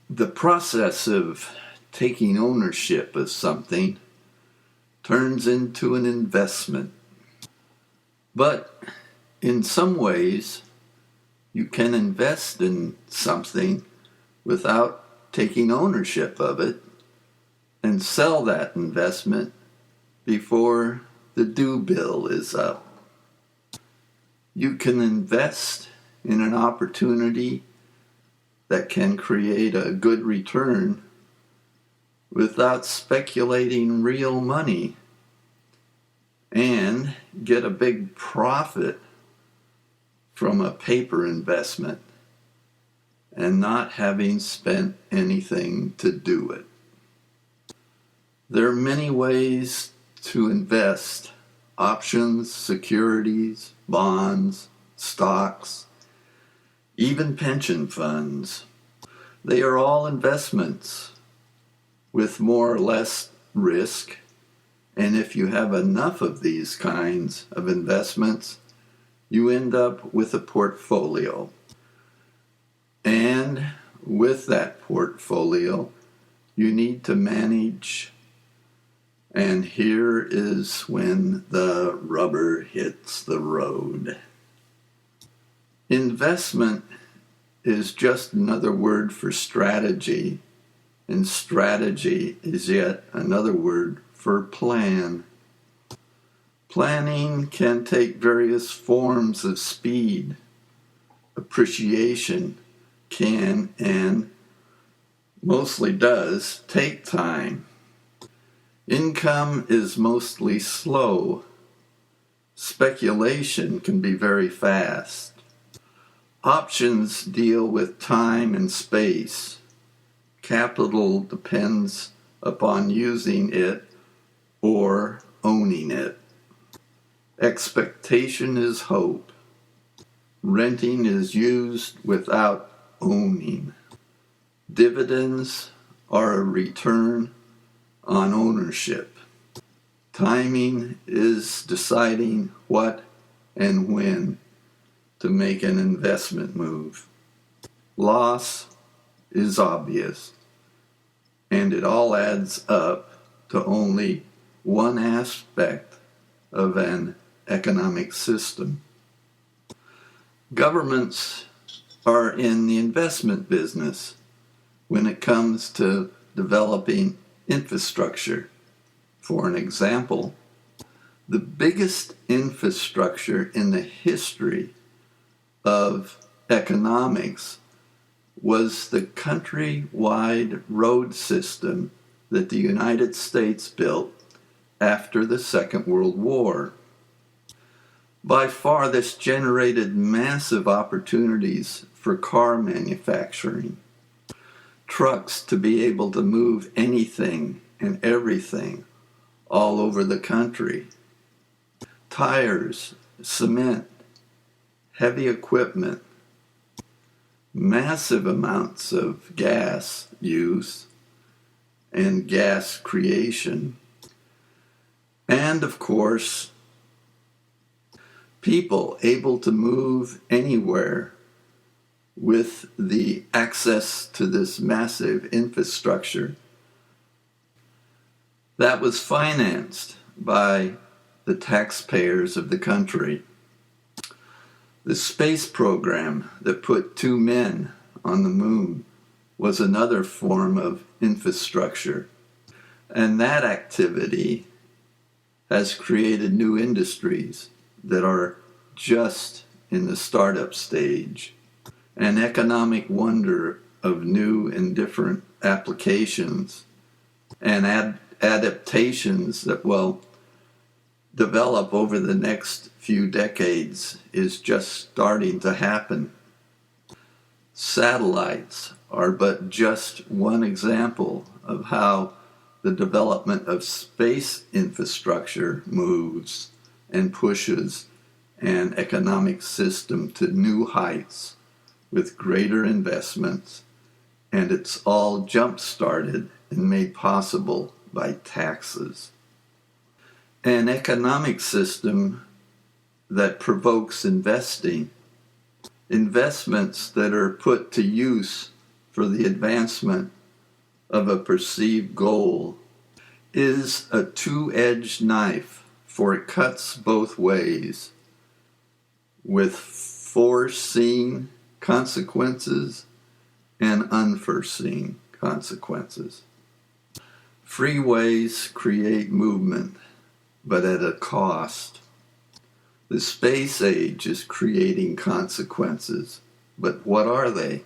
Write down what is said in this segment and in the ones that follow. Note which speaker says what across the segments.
Speaker 1: The process of taking ownership of something turns into an investment. But in some ways, you can invest in something without taking ownership of it and sell that investment before the due bill is up. You can invest in an opportunity that can create a good return without speculating real money and get a big profit from a paper investment and not having spent anything to do it. There are many ways to invest: options, securities, bonds, stocks, even pension funds. They are all investments with more or less risk, and if you have enough of these kinds of investments, you end up with a portfolio. And with that portfolio, you need to manage, and here is when the rubber hits the road. Investment is just another word for strategy, and strategy is yet another word for plan. Planning can take various forms of speed. Appreciation can, and mostly does, take time. Income is mostly slow. Speculation can be very fast. Options deal with time and space. Capital depends upon using it or owning it. Expectation is hope. Renting is used without owning. Dividends are a return on ownership. Timing is deciding what and when to make an investment move. Loss is obvious, and it all adds up to only one aspect of an economic system. Governments are in the investment business when it comes to developing infrastructure. For an example, the biggest infrastructure in the history of economics was the countrywide road system that the United States built after the Second World War. By far, this generated massive opportunities for car manufacturing, trucks to be able to move anything and everything all over the country, tires, cement, heavy equipment, massive amounts of gas use and gas creation, and of course, people able to move anywhere with the access to this massive infrastructure that was financed by the taxpayers of the country. The space program that put 2 men on the moon was another form of infrastructure, and that activity has created new industries that are just in the startup stage, an economic wonder of new and different applications and adaptations that will develop over the next few decades is just starting to happen. Satellites are but just one example of how the development of space infrastructure moves and pushes an economic system to new heights with greater investments, and it's all jump-started and made possible by taxes. An economic system that provokes investing, investments that are put to use for the advancement of a perceived goal is a two-edged knife, for it cuts both ways, with foreseen consequences and unforeseen consequences. Freeways create movement, but at a cost. The space age is creating consequences, but what are they?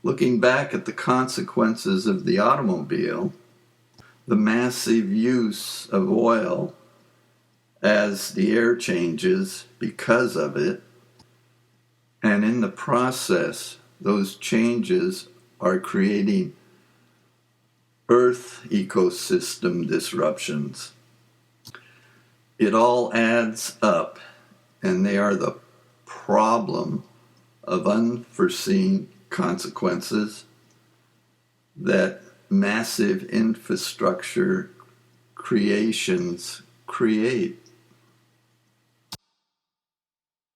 Speaker 1: Looking back at the consequences of the automobile, the massive use of oil as the air changes because of it, and in the process, those changes are creating Earth ecosystem disruptions. It all adds up, and they are the problem of unforeseen consequences that massive infrastructure creations create.